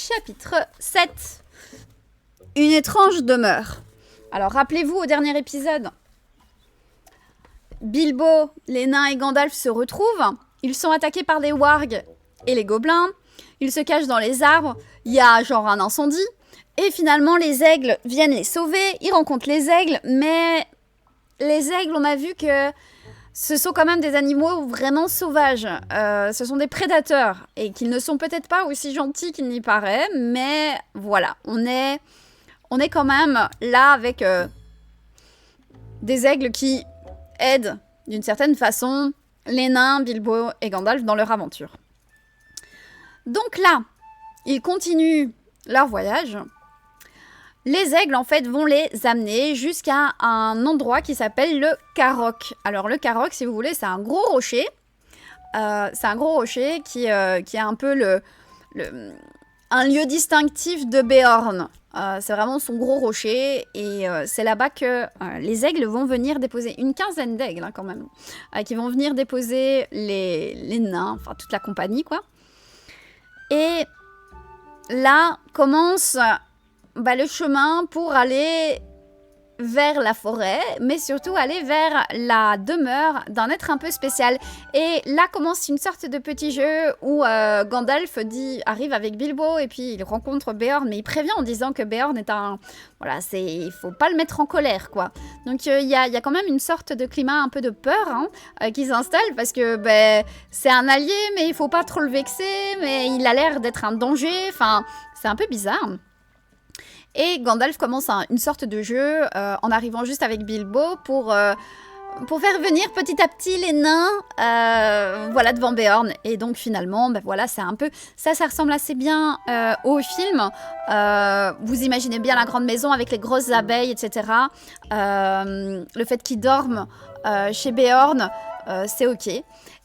Chapitre 7. Une étrange demeure. Alors, rappelez-vous au dernier épisode, Bilbo, les nains et Gandalf se retrouvent. Ils sont attaqués par des wargs et les gobelins. Ils se cachent dans les arbres. Il y a genre un incendie. Et finalement, les aigles viennent les sauver. Ils rencontrent les aigles. Mais les aigles, on a vu que ce sont quand même des animaux vraiment sauvages. Ce sont des prédateurs. Et qu'ils ne sont peut-être pas aussi gentils qu'il n'y paraît. Mais voilà, on est quand même là avec des aigles qui aident d'une certaine façon les nains, Bilbo et Gandalf dans leur aventure. Donc là, ils continuent leur voyage. Les aigles, en fait, vont les amener jusqu'à un endroit qui s'appelle le Carrock. Alors, le Carrock, si vous voulez, c'est un gros rocher. C'est un gros rocher qui est un peu un lieu distinctif de Béorn. C'est vraiment son gros rocher et c'est là-bas que les aigles vont venir déposer, une quinzaine d'aigles hein, quand même, qui vont venir déposer les nains, enfin toute la compagnie quoi. Et là commence le chemin pour aller vers la forêt, mais surtout aller vers la demeure d'un être un peu spécial. Et là commence une sorte de petit jeu où Gandalf arrive avec Bilbo et puis il rencontre Béorn, mais il prévient en disant que Béorn est un... Voilà, il faut pas le mettre en colère, quoi. Donc il y a quand même une sorte de climat un peu de peur qui s'installe parce que c'est un allié, mais il faut pas trop le vexer, mais il a l'air d'être un danger, enfin, c'est un peu bizarre. Et Gandalf commence une sorte de jeu en arrivant juste avec Bilbo pour faire venir petit à petit les nains devant Béorn. Et donc finalement, c'est un peu... Ça ressemble assez bien au film. Vous imaginez bien la grande maison avec les grosses abeilles, etc. Le fait qu'ils dorment chez Béorn, c'est ok.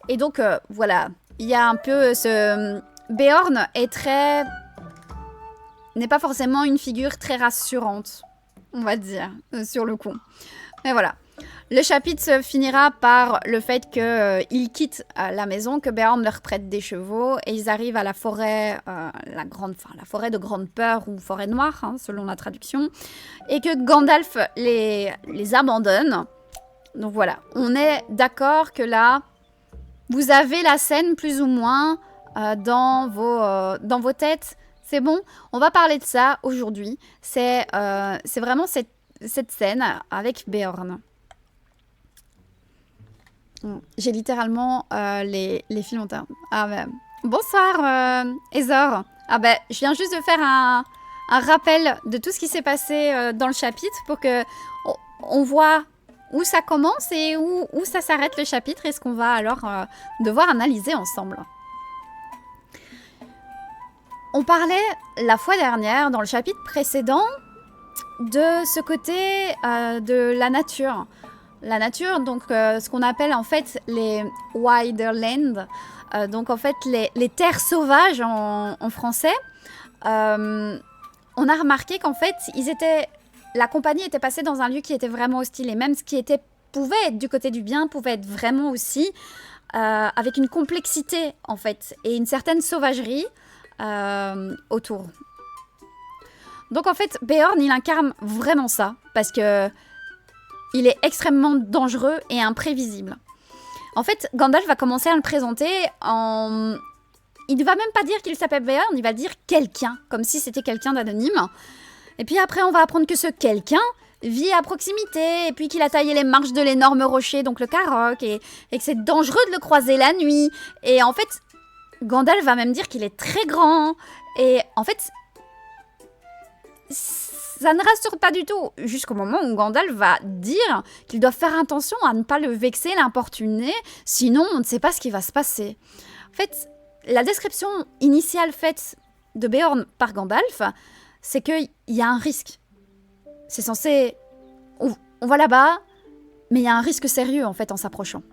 Et donc voilà, il y a un peu ce... Béorn n'est pas forcément une figure très rassurante, on va dire, sur le coup. Mais voilà. Le chapitre se finira par le fait qu'ils quittent la maison, que Béorn leur prête des chevaux, et ils arrivent à la forêt, la forêt de grande peur, ou forêt noire, selon la traduction, et que Gandalf les abandonne. Donc voilà, on est d'accord que là, vous avez la scène plus ou moins dans vos têtes. C'est bon, on va parler de ça aujourd'hui. C'est vraiment cette scène avec Béorn. J'ai littéralement les films en termes. Bonsoir, Ezor. Je viens juste de faire un rappel de tout ce qui s'est passé dans le chapitre pour que on voit où ça commence et où ça s'arrête le chapitre et ce qu'on va alors devoir analyser ensemble. On parlait la fois dernière, dans le chapitre précédent, de ce côté de la nature. La nature, donc ce qu'on appelle en fait les Wilderland, donc en fait les terres sauvages en français. On a remarqué qu'en fait, la compagnie était passée dans un lieu qui était vraiment hostile, et même ce qui pouvait être du côté du bien, pouvait être vraiment aussi avec une complexité en fait, et une certaine sauvagerie. Autour. Donc en fait, Béorn, il incarne vraiment ça, parce que il est extrêmement dangereux et imprévisible. En fait, Gandalf va commencer à le présenter en... Il ne va même pas dire qu'il s'appelle Béorn, il va dire quelqu'un, comme si c'était quelqu'un d'anonyme. Et puis après, on va apprendre que ce quelqu'un vit à proximité, et puis qu'il a taillé les marches de l'énorme rocher, donc le Carrock, et que c'est dangereux de le croiser la nuit. Et en fait... Gandalf va même dire qu'il est très grand. Et en fait, ça ne rassure pas du tout. Jusqu'au moment où Gandalf va dire qu'il doit faire attention à ne pas le vexer, l'importuner. Sinon, on ne sait pas ce qui va se passer. En fait, la description initiale faite de Béorn par Gandalf, c'est qu'il y a un risque. C'est censé... On va là-bas, mais il y a un risque sérieux en fait en s'approchant.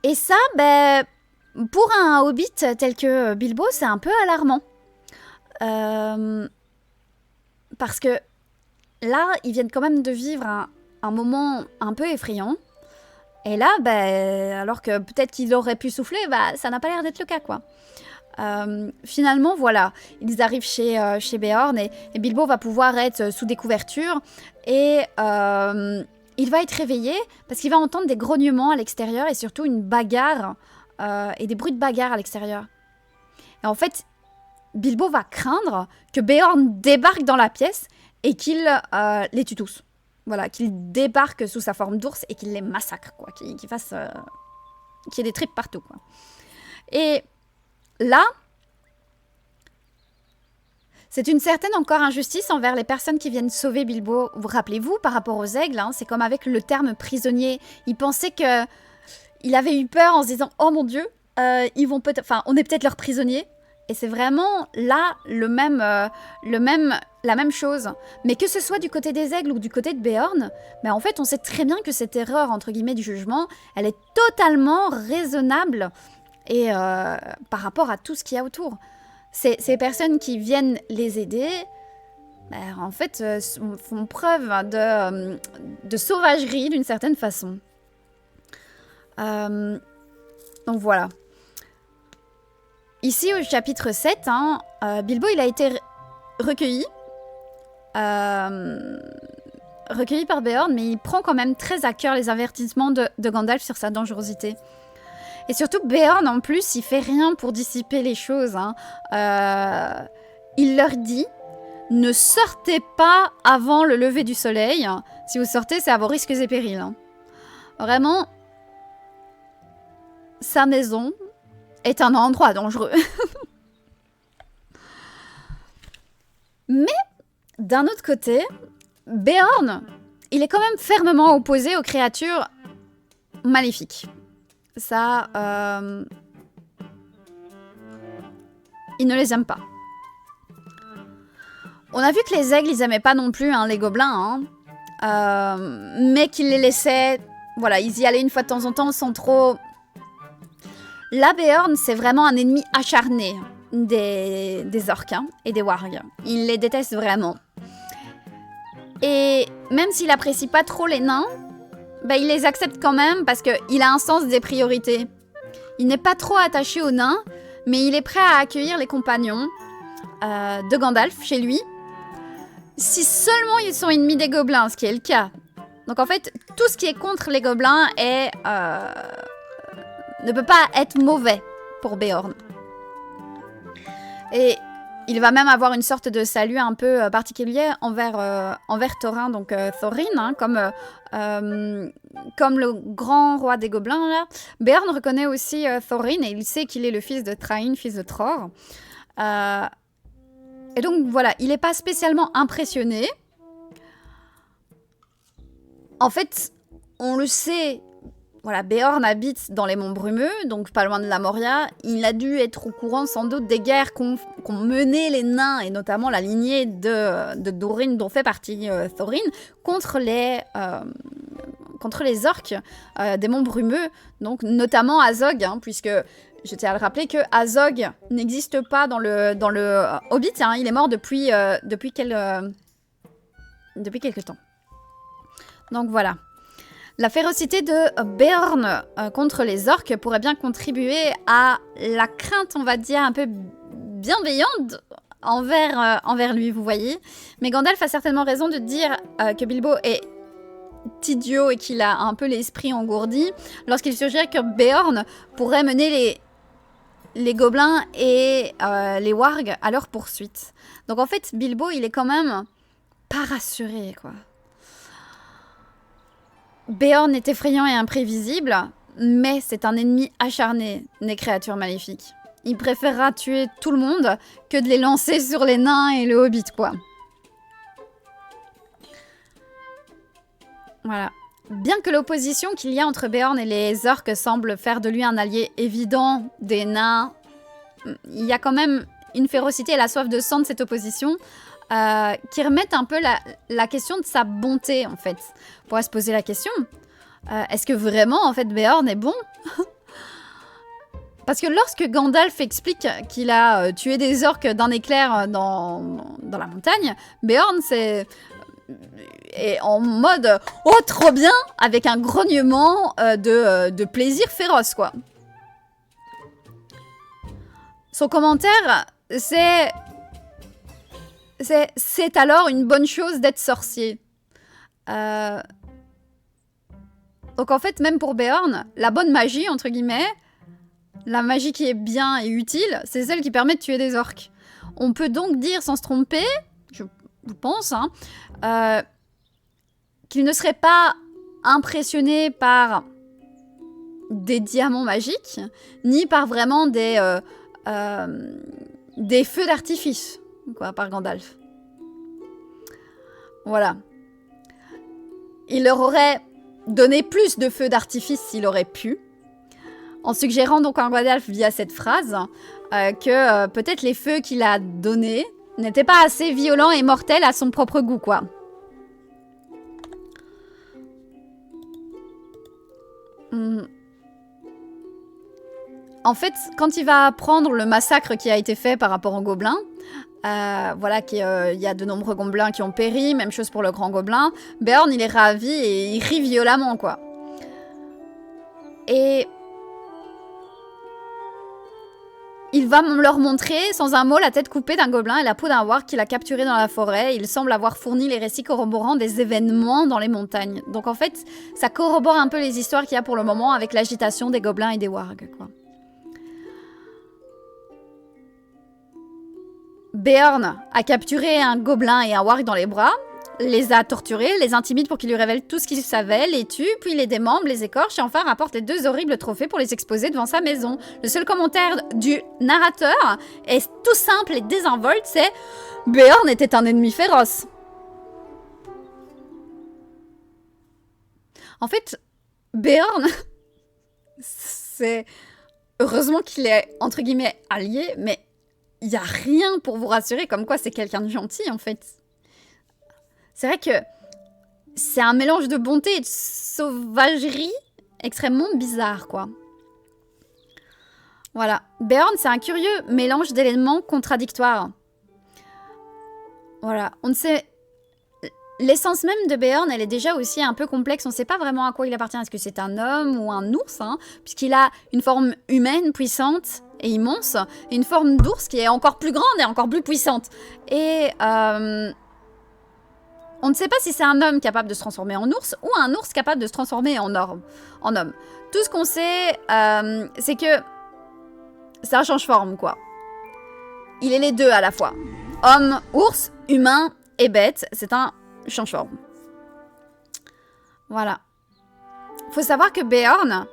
Et ça, pour un hobbit tel que Bilbo, c'est un peu alarmant. Parce que là, ils viennent quand même de vivre un moment un peu effrayant. Et là, alors que peut-être qu'il aurait pu souffler, ça n'a pas l'air d'être le cas, quoi. Finalement, voilà, ils arrivent chez Beorn et Bilbo va pouvoir être sous des couvertures et il va être réveillé parce qu'il va entendre des grognements à l'extérieur et surtout une bagarre et des bruits de bagarre à l'extérieur. Et en fait, Bilbo va craindre que Beorn débarque dans la pièce et qu'il les tue tous. Voilà, qu'il débarque sous sa forme d'ours et qu'il les massacre, quoi, qu'il fasse... qu'il y ait des tripes partout, quoi. Et là, c'est une certaine encore injustice envers les personnes qui viennent sauver Bilbo. Vous rappelez-vous, par rapport aux aigles, hein, c'est comme avec le terme prisonnier. Il pensait que il avait eu peur en se disant « Oh mon Dieu, ils vont peut-être... Enfin, on est peut-être leurs prisonniers. » Et c'est vraiment là la même chose. Mais que ce soit du côté des aigles ou du côté de Beorn, en fait, on sait très bien que cette erreur, entre guillemets, du jugement, elle est totalement raisonnable et par rapport à tout ce qu'il y a autour. Ces personnes qui viennent les aider, en fait, font preuve de sauvagerie d'une certaine façon. Donc voilà. Ici, au chapitre 7, Bilbo, il a été recueilli. Recueilli par Beorn, mais il prend quand même très à cœur les avertissements de Gandalf sur sa dangerosité. Et surtout, Beorn, en plus, il fait rien pour dissiper les choses. Il leur dit, ne sortez pas avant le lever du soleil. Si vous sortez, c'est à vos risques et périls. Vraiment, sa maison est un endroit dangereux. Mais, d'un autre côté, Beorn, il est quand même fermement opposé aux créatures maléfiques. Ça, il ne les aime pas. On a vu que les aigles, ils aimaient pas non plus les gobelins, mais qu'ils les laissaient... Voilà, ils y allaient une fois de temps en temps sans trop... Là, Beorn, c'est vraiment un ennemi acharné des orques et des wargs. Il les déteste vraiment. Et même s'il apprécie pas trop les nains, il les accepte quand même parce qu'il a un sens des priorités. Il n'est pas trop attaché aux nains, mais il est prêt à accueillir les compagnons de Gandalf chez lui, si seulement ils sont ennemis des gobelins, ce qui est le cas. Donc en fait, tout ce qui est contre les gobelins ne peut pas être mauvais pour Beorn. Et il va même avoir une sorte de salut un peu particulier envers Thorin, donc Thorin, comme le grand roi des gobelins. Là. Beorn reconnaît aussi Thorin et il sait qu'il est le fils de Thrain, fils de Tror. Et donc voilà, il n'est pas spécialement impressionné. En fait, on le sait... Voilà, Beorn habite dans les monts brumeux, donc pas loin de la Moria. Il a dû être au courant sans doute des guerres qu'ont mené les nains, et notamment la lignée de Durin, dont fait partie Thorin, contre les orques des monts brumeux, donc notamment Azog, puisque je tiens à le rappeler que Azog n'existe pas dans le Hobbit, il est mort depuis quelques temps. Donc voilà. La férocité de Beorn contre les orques pourrait bien contribuer à la crainte, on va dire, un peu bienveillante envers lui, vous voyez. Mais Gandalf a certainement raison de dire que Bilbo est idiot et qu'il a un peu l'esprit engourdi lorsqu'il suggère que Beorn pourrait mener les gobelins et les wargs à leur poursuite. Donc en fait, Bilbo, il est quand même pas rassuré, quoi. Beorn est effrayant et imprévisible, mais c'est un ennemi acharné des créatures maléfiques. Il préférera tuer tout le monde que de les lancer sur les nains et le hobbit, quoi. Voilà. Bien que l'opposition qu'il y a entre Beorn et les orques semble faire de lui un allié évident des nains, il y a quand même une férocité et la soif de sang de cette opposition qui remettent un peu la question de sa bonté, en fait. On pourrait se poser la question, est-ce que vraiment, en fait, Beorn est bon? Parce que lorsque Gandalf explique qu'il a tué des orques d'un éclair dans la montagne, Beorn est en mode « Oh, trop bien !» avec un grognement de plaisir féroce, quoi. Son commentaire, c'est alors une bonne chose d'être sorcier. Donc en fait, même pour Beorn, la bonne magie, entre guillemets, la magie qui est bien et utile, c'est celle qui permet de tuer des orques. On peut donc dire, sans se tromper, je pense, hein, qu'il ne serait pas impressionné par des diamants magiques, ni par vraiment des feux d'artifice, quoi, par Gandalf. Voilà. Il leur aurait donné plus de feux d'artifice s'il aurait pu, en suggérant donc à Gandalf via cette phrase que peut-être les feux qu'il a donnés n'étaient pas assez violents et mortels à son propre goût, quoi. En fait, quand il va apprendre le massacre qui a été fait par rapport aux gobelins, voilà, qu'il y a de nombreux gobelins qui ont péri, même chose pour le grand gobelin, Beorn, il est ravi et il rit violemment, quoi. Et il va leur montrer, sans un mot, la tête coupée d'un gobelin et la peau d'un warg qu'il a capturé dans la forêt. Il semble avoir fourni les récits corroborant des événements dans les montagnes. Donc en fait, ça corrobore un peu les histoires qu'il y a pour le moment avec l'agitation des gobelins et des wargs, quoi. Beorn a capturé un gobelin et un warg dans les bras, les a torturés, les intimide pour qu'ils lui révèlent tout ce qu'ils savaient, les tue, puis les démembre, les écorche et enfin rapporte les 2 horribles trophées pour les exposer devant sa maison. Le seul commentaire du narrateur est tout simple et désinvolte, c'est « Beorn était un ennemi féroce ». En fait, Beorn, c'est... Heureusement qu'il est, entre guillemets, allié, mais il n'y a rien pour vous rassurer comme quoi c'est quelqu'un de gentil, en fait. C'est vrai que c'est un mélange de bonté et de sauvagerie extrêmement bizarre, quoi. Voilà. Beorn, c'est un curieux mélange d'éléments contradictoires. Voilà. On ne sait... L'essence même de Beorn, elle est déjà aussi un peu complexe. On ne sait pas vraiment à quoi il appartient. Est-ce que c'est un homme ou un ours, hein, puisqu'il a une forme humaine, puissante et immense, et une forme d'ours qui est encore plus grande et encore plus puissante. Et... on ne sait pas si c'est un homme capable de se transformer en ours ou un ours capable de se transformer en homme. Tout ce qu'on sait, c'est que c'est un change-forme, quoi. Il est les deux à la fois. Homme, ours, humain et bête, c'est un change-forme. Voilà. Faut savoir que Beorn,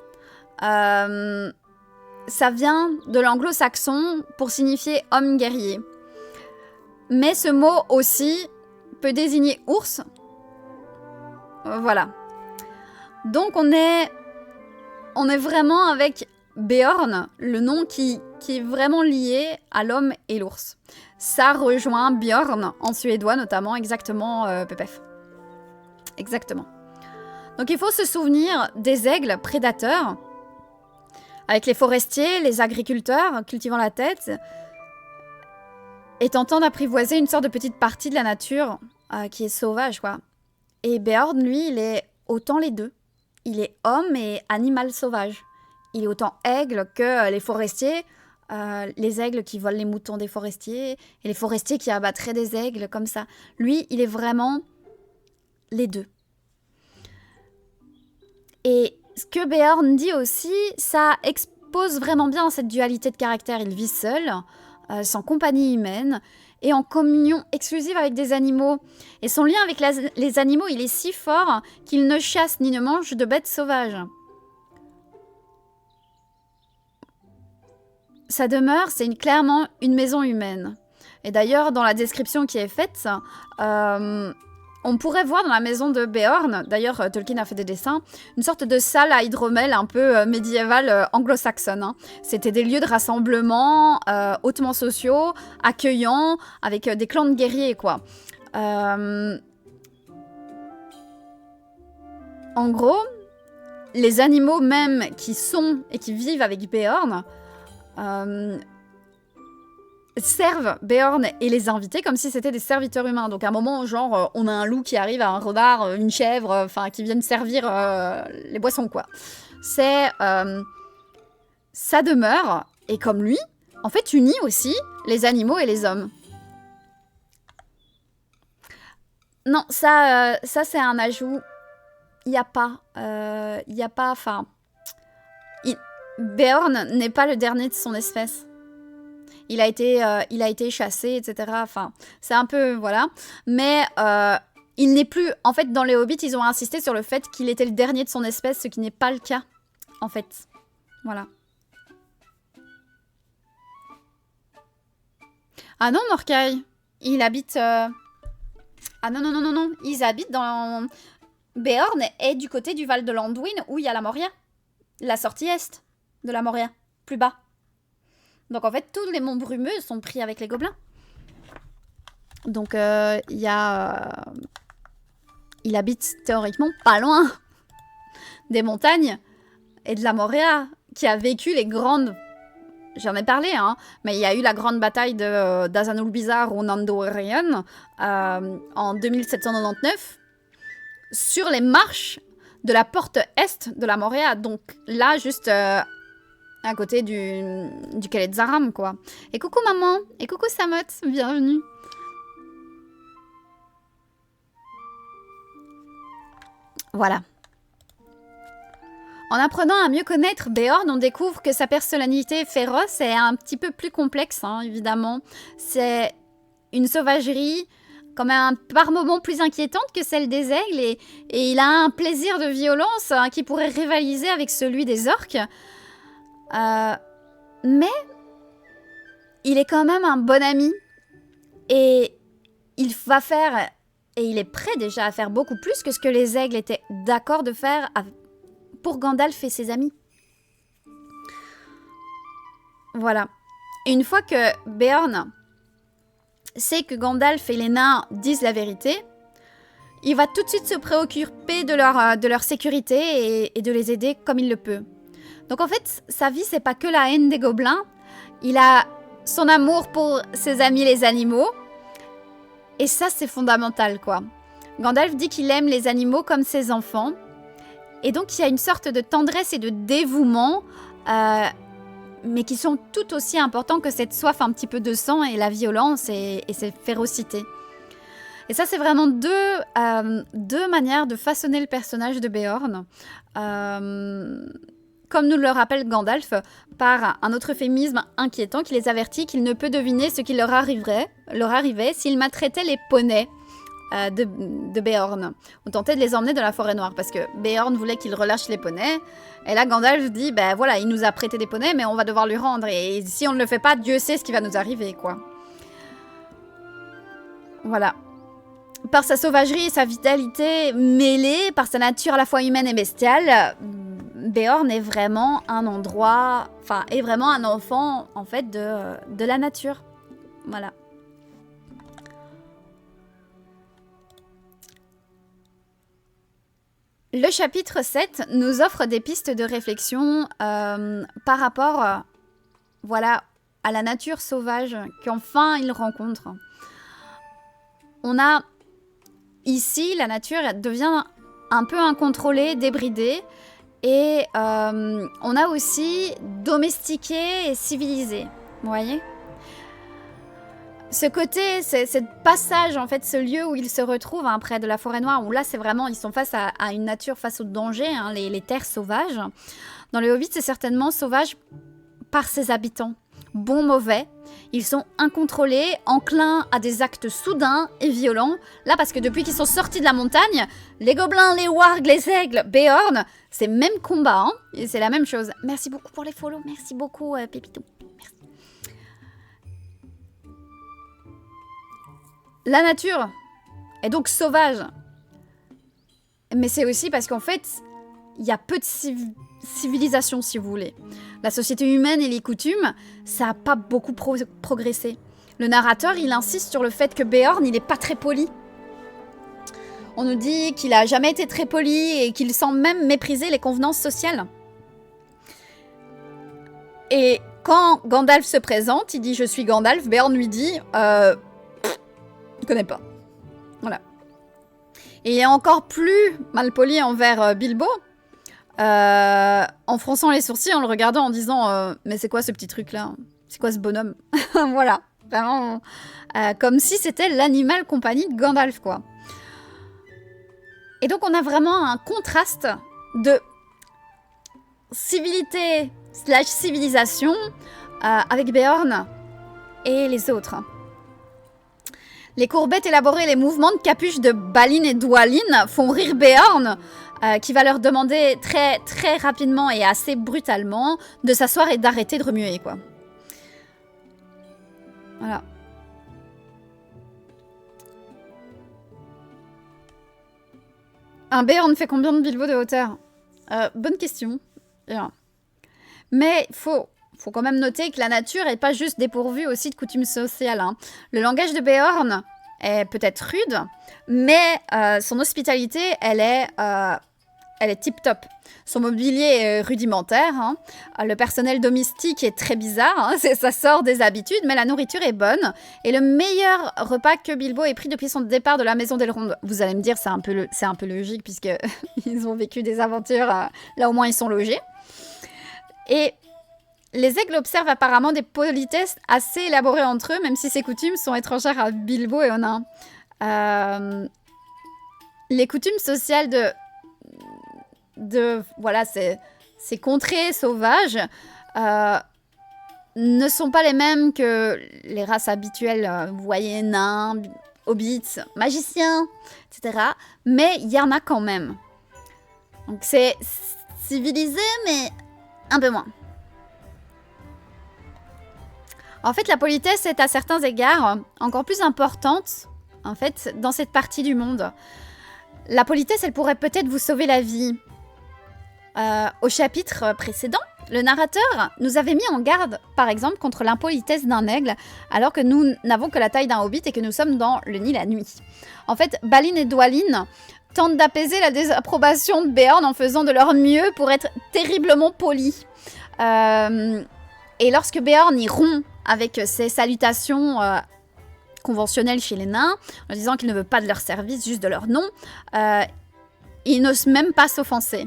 ça vient de l'anglo-saxon pour signifier homme guerrier. Mais ce mot aussi peut désigner ours. Voilà. Donc on est vraiment avec Beorn, le nom qui est vraiment lié à l'homme et l'ours. Ça rejoint Bjorn en suédois notamment, exactement, PPF. Exactement. Donc il faut se souvenir des aigles prédateurs, avec les forestiers, les agriculteurs cultivant la tête, et tentant d'apprivoiser une sorte de petite partie de la nature qui est sauvage, quoi. Et Beorn, lui, il est autant les deux. Il est homme et animal sauvage. Il est autant aigle que les forestiers, les aigles qui volent les moutons des forestiers, et les forestiers qui abattraient des aigles comme ça. Lui, il est vraiment les deux. Et ce que Beorn dit aussi, ça expose vraiment bien cette dualité de caractère. Il vit seul, sans compagnie humaine, et en communion exclusive avec des animaux. Et son lien avec les animaux, il est si fort qu'il ne chasse ni ne mange de bêtes sauvages. Sa demeure, c'est clairement une maison humaine. Et d'ailleurs, dans la description qui est faite, on pourrait voir dans la maison de Beorn, d'ailleurs Tolkien a fait des dessins, une sorte de salle à hydromel un peu médiévale anglo-saxonne. Hein. C'était des lieux de rassemblement hautement sociaux, accueillants, avec des clans de guerriers, quoi. En gros, les animaux même qui sont et qui vivent avec Beorn servent Beorn et les invités comme si c'était des serviteurs humains. Donc à un moment, genre, on a un loup qui arrive, un renard, une chèvre, enfin, qui viennent servir les boissons, quoi. C'est sa demeure, et comme lui, en fait, unit aussi les animaux et les hommes. Non, ça c'est un ajout. Il n'y a pas, enfin... Beorn n'est pas le dernier de son espèce. Il a été chassé, etc. Enfin, c'est un peu, voilà. Mais il n'est plus... En fait, dans les Hobbits, ils ont insisté sur le fait qu'il était le dernier de son espèce, ce qui n'est pas le cas, en fait. Voilà. Ah non, Morcaille. Il habite... Ah non, non, non, non, non. Ils habitent dans... Beorn est du côté du Val de Landuin, où il y a la Moria. La sortie est de la Moria. Plus bas. Donc en fait, tous les monts brumeux sont pris avec les gobelins. Donc il habite théoriquement pas loin des montagnes et de la Moria, qui a vécu les grandes... J'en ai parlé, hein, mais il y a eu la grande bataille d'Azanulbizar ou Nandorien en 2799 sur les marches de la porte est de la Moria. Donc là, juste à côté du Calais de Zaram, quoi. Et coucou maman, et coucou Samot, bienvenue. Voilà. En apprenant à mieux connaître Beorn, on découvre que sa personnalité féroce est un petit peu plus complexe, hein, évidemment. C'est une sauvagerie quand même par moments plus inquiétante que celle des aigles, et il a un plaisir de violence hein, qui pourrait rivaliser avec celui des orques. Mais il est quand même un bon ami, et il va faire, et il est prêt déjà à faire beaucoup plus que ce que les aigles étaient d'accord de faire pour Gandalf et ses amis. Voilà. Et une fois que Beorn sait que Gandalf et les nains disent la vérité, il va tout de suite se préoccuper de leur sécurité et de les aider comme il le peut. Donc en fait, sa vie, c'est pas que la haine des gobelins. Il a son amour pour ses amis les animaux. Et ça, c'est fondamental, quoi. Gandalf dit qu'il aime les animaux comme ses enfants. Et donc, il y a une sorte de tendresse et de dévouement, mais qui sont tout aussi importants que cette soif un petit peu de sang et la violence et cette férocité. Et ça, c'est vraiment deux manières de façonner le personnage de Beorn. Comme nous le rappelle Gandalf, par un autre euphémisme inquiétant qui les avertit qu'il ne peut deviner ce qui leur arrivait s'ils maltraitaient les poneys de Beorn, ou tenter de les emmener dans la forêt noire, parce que Beorn voulait qu'il relâche les poneys, et là Gandalf dit, ben voilà, il nous a prêté des poneys, mais on va devoir lui rendre, et si on ne le fait pas, Dieu sait ce qui va nous arriver, quoi. Voilà. Par sa sauvagerie et sa vitalité mêlée, par sa nature à la fois humaine et bestiale, Beorn est vraiment un endroit, enfin, est vraiment un enfant, en fait, de la nature. Voilà. Le chapitre 7 nous offre des pistes de réflexion par rapport voilà, à la nature sauvage qu'enfin il rencontre. On a ici, la nature devient un peu incontrôlée, débridée, et on a aussi domestiqué et civilisé, vous voyez ? Ce côté, ce passage, en fait, ce lieu où ils se retrouvent hein, près de la forêt noire, où là, c'est vraiment, ils sont face à une nature, face au danger, hein, les terres sauvages. Dans le Hobbit, c'est certainement sauvage par ses habitants. Bons, mauvais, ils sont incontrôlés, enclins à des actes soudains et violents. Là, parce que depuis qu'ils sont sortis de la montagne, les gobelins, les wargs, les aigles, Beorn, c'est même combat, hein, et c'est la même chose. Merci beaucoup pour les follow, merci beaucoup, Pépito. Merci. La nature est donc sauvage. Mais c'est aussi parce qu'en fait, il y a peu de civilisation, si vous voulez. La société humaine et les coutumes, ça n'a pas beaucoup progressé. Le narrateur, il insiste sur le fait que Beorn, il n'est pas très poli. On nous dit qu'il n'a jamais été très poli et qu'il semble même mépriser les convenances sociales. Et Quand Gandalf se présente, il dit « Je suis Gandalf », Beorn lui dit « Je connais pas ». Voilà. Et il est encore plus malpoli envers Bilbo, en fronçant les sourcils, en le regardant, en disant « Mais c'est quoi ce petit truc-là? C'est quoi ce bonhomme ?» Voilà. Vraiment, comme si c'était l'animal compagnie de Gandalf, quoi. Et donc, on a vraiment un contraste de civilité / civilisation avec Beorn et les autres. Les courbettes élaborées et les mouvements de capuche de Balin et Dwalin font rire Beorn, qui va leur demander très, très rapidement et assez brutalement de s'asseoir et d'arrêter de remuer, quoi. Voilà. Un Beorn fait combien de Bilbo de hauteur? Bonne question. Bien. Mais il faut quand même noter que la nature n'est pas juste dépourvue aussi de coutumes sociales. Hein. Le langage de Beorn est peut-être rude, mais son hospitalité, elle est tip-top. Son mobilier est rudimentaire. Hein. Le personnel domestique est très bizarre. Hein. Ça sort des habitudes, mais la nourriture est bonne. Et le meilleur repas que Bilbo ait pris depuis son départ de la maison d'Elrond. Vous allez me dire, c'est un peu logique, puisqu'ils ont vécu des aventures. Là, au moins, ils sont logés. Et les aigles observent apparemment des politesses assez élaborées entre eux, même si ces coutumes sont étrangères à Bilbo et aux nains. Les coutumes sociales voilà, ces contrées sauvages ne sont pas les mêmes que les races habituelles. Vous voyez, nains, hobbits, magiciens, etc. Mais il y en a quand même. Donc c'est civilisé, mais un peu moins. En fait, la politesse est à certains égards encore plus importante, en fait, dans cette partie du monde. La politesse, elle pourrait peut-être vous sauver la vie. Au chapitre précédent, le narrateur nous avait mis en garde, par exemple, contre l'impolitesse d'un aigle, alors que nous n'avons que la taille d'un hobbit et que nous sommes dans le nid la nuit. En fait, Balin et Dwalin tentent d'apaiser la désapprobation de Beorn en faisant de leur mieux pour être terriblement polis. Et lorsque Beorn y rompt avec ses salutations conventionnelles chez les nains, en disant qu'il ne veut pas de leur service, juste de leur nom, il n'ose même pas s'offenser.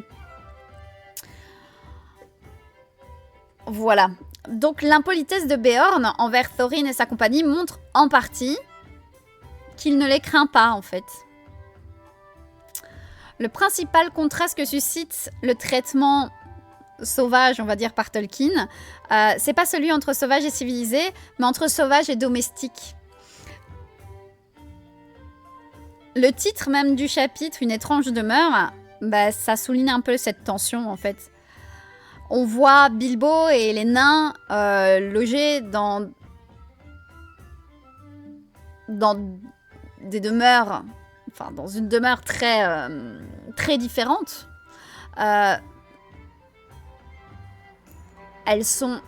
Voilà. Donc l'impolitesse de Beorn envers Thorin et sa compagnie montre en partie qu'il ne les craint pas, en fait. Le principal contraste que suscite le traitement sauvage, on va dire, par Tolkien, c'est pas celui entre sauvage et civilisé, mais entre sauvage et domestique. Le titre même du chapitre, Une étrange demeure, ça souligne un peu cette tension, en fait. On voit Bilbo et les nains logés dans des demeures, enfin dans une demeure très différente. Elles sont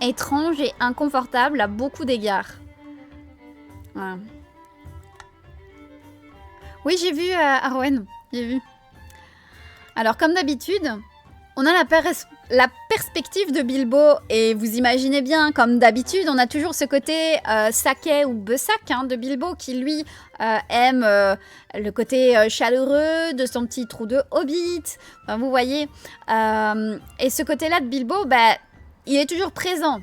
étranges et inconfortables à beaucoup d'égards. Voilà. Oui, j'ai vu Arwen, j'ai vu. Alors, comme d'habitude, on a la perspective de Bilbo, et vous imaginez bien, comme d'habitude, on a toujours ce côté saké ou besac de Bilbo, qui lui aime le côté chaleureux de son petit trou de hobbit, enfin, vous voyez. Et ce côté-là de Bilbo, il est toujours présent.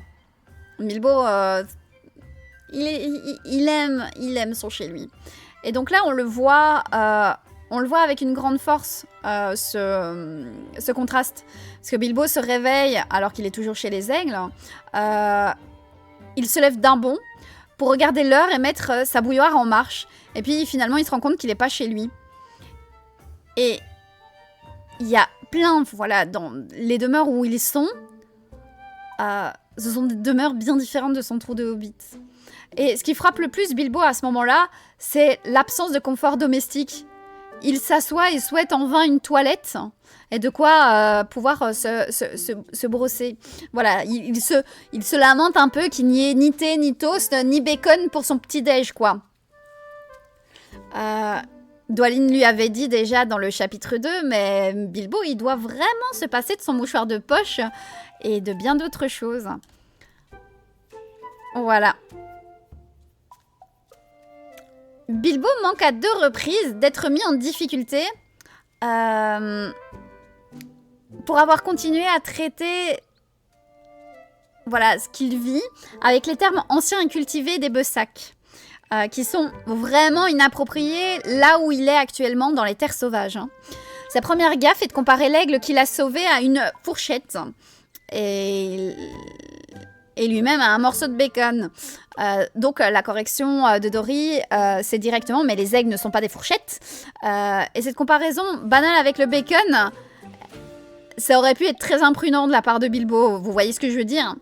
Bilbo, il aime son chez lui. Et donc là, on le voit avec une grande force, ce contraste. Parce que Bilbo se réveille alors qu'il est toujours chez les aigles. Il se lève d'un bond pour regarder l'heure et mettre sa bouilloire en marche. Et puis finalement, il se rend compte qu'il n'est pas chez lui. Et il y a plein, voilà, dans les demeures où ils sont, ce sont des demeures bien différentes de son trou de hobbit. Et ce qui frappe le plus Bilbo à ce moment-là, c'est l'absence de confort domestique. Il s'assoit et souhaite en vain une toilette et de quoi pouvoir se brosser. Voilà, il se lamente un peu qu'il n'y ait ni thé, ni toast, ni bacon pour son petit-déj, quoi. Dwalin lui avait dit déjà dans le chapitre 2, mais Bilbo, il doit vraiment se passer de son mouchoir de poche et de bien d'autres choses. Voilà. Bilbo manque à 2 reprises d'être mis en difficulté pour avoir continué à traiter voilà, ce qu'il vit avec les termes anciens et cultivés des Besac, qui sont vraiment inappropriés là où il est actuellement dans les terres sauvages. Hein. Sa première gaffe est de comparer l'aigle qu'il a sauvé à une fourchette et lui-même à un morceau de bacon. Donc la correction de Dory, c'est directement, mais les aigles ne sont pas des fourchettes. Et cette comparaison banale avec le bacon, ça aurait pu être très imprudent de la part de Bilbo, vous voyez ce que je veux dire?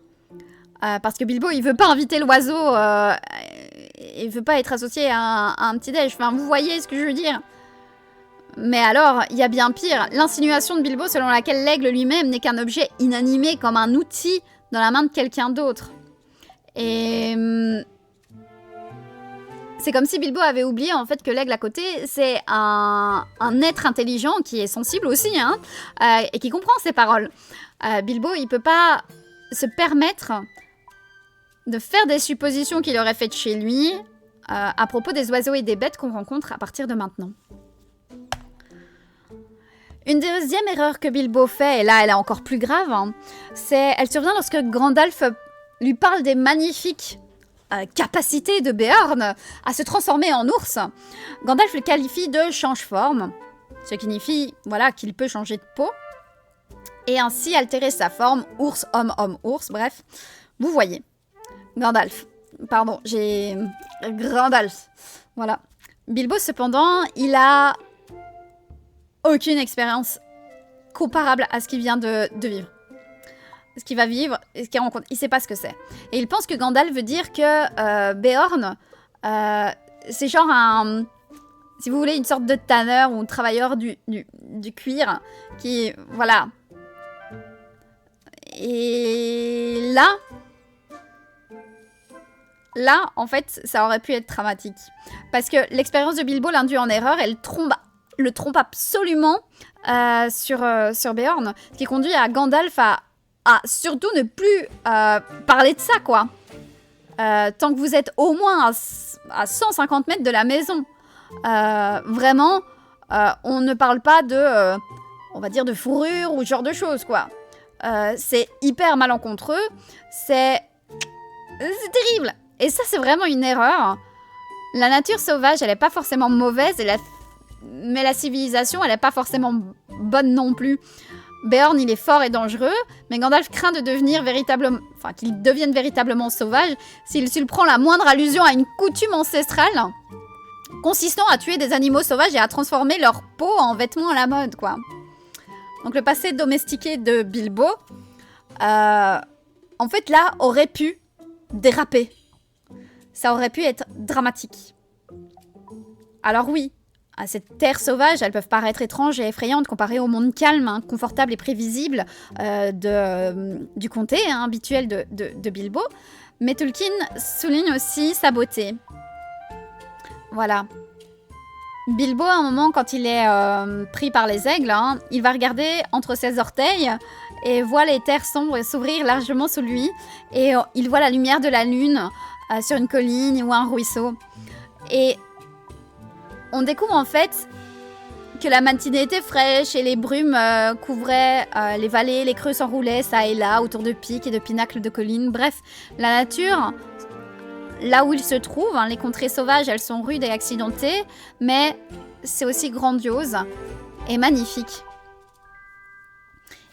Parce que Bilbo, il veut pas inviter l'oiseau, il veut pas être associé à un petit-déj, enfin vous voyez ce que je veux dire? Mais alors, il y a bien pire, l'insinuation de Bilbo selon laquelle l'aigle lui-même n'est qu'un objet inanimé comme un outil dans la main de quelqu'un d'autre. Et c'est comme si Bilbo avait oublié en fait que l'aigle à côté, c'est un être intelligent qui est sensible aussi, hein, et qui comprend ses paroles. Bilbo, il peut pas se permettre de faire des suppositions qu'il aurait faites chez lui à propos des oiseaux et des bêtes qu'on rencontre à partir de maintenant. Une deuxième erreur que Bilbo fait, et là elle est encore plus grave, hein, elle survient lorsque Gandalf lui parle des magnifiques capacités de Beorn à se transformer en ours. Gandalf le qualifie de change-forme, ce qui signifie voilà, qu'il peut changer de peau, et ainsi altérer sa forme, ours, homme, homme, ours, bref, vous voyez. Gandalf, pardon, j'ai... Grandalf, voilà. Bilbo cependant, il a aucune expérience comparable à ce qu'il vient de vivre. Ce qu'il va vivre, ce qu'il rencontre, il sait pas ce que c'est. Et il pense que Gandalf veut dire que Beorn, c'est genre un... Si vous voulez, une sorte de tanneur ou travailleur du cuir qui... Voilà. Et là, en fait, ça aurait pu être dramatique. Parce que l'expérience de Bilbo l'induit en erreur, elle le trompe absolument sur Beorn, ce qui conduit à Gandalf à surtout ne plus parler de ça, quoi. Tant que vous êtes au moins à 150 mètres de la maison. Vraiment, on ne parle pas de, on va dire, de fourrure ou ce genre de choses, quoi. C'est hyper malencontreux, c'est terrible. Et ça, c'est vraiment une erreur. La nature sauvage, elle n'est pas forcément mauvaise, mais la civilisation, elle n'est pas forcément bonne non plus. Beorn, il est fort et dangereux, mais Gandalf craint de devenir véritablement... Enfin, qu'il devienne véritablement sauvage s'il prend la moindre allusion à une coutume ancestrale consistant à tuer des animaux sauvages et à transformer leur peau en vêtements à la mode, quoi. Donc le passé domestiqué de Bilbo, en fait, là, aurait pu déraper. Ça aurait pu être dramatique. Alors oui, ces terres sauvages, elles peuvent paraître étranges et effrayantes comparées au monde calme, hein, confortable et prévisible du comté hein, habituel de Bilbo. Mais Tolkien souligne aussi sa beauté. Voilà. Bilbo, à un moment, quand il est pris par les aigles, hein, il va regarder entre ses orteils et voit les terres sombres s'ouvrir largement sous lui. Et il voit la lumière de la lune sur une colline ou un ruisseau. Et on découvre en fait que la matinée était fraîche et les brumes couvraient les vallées, les creux s'enroulaient ça et là autour de pics et de pinacles de collines. Bref, la nature, là où il se trouve, hein, les contrées sauvages, elles sont rudes et accidentées, mais c'est aussi grandiose et magnifique.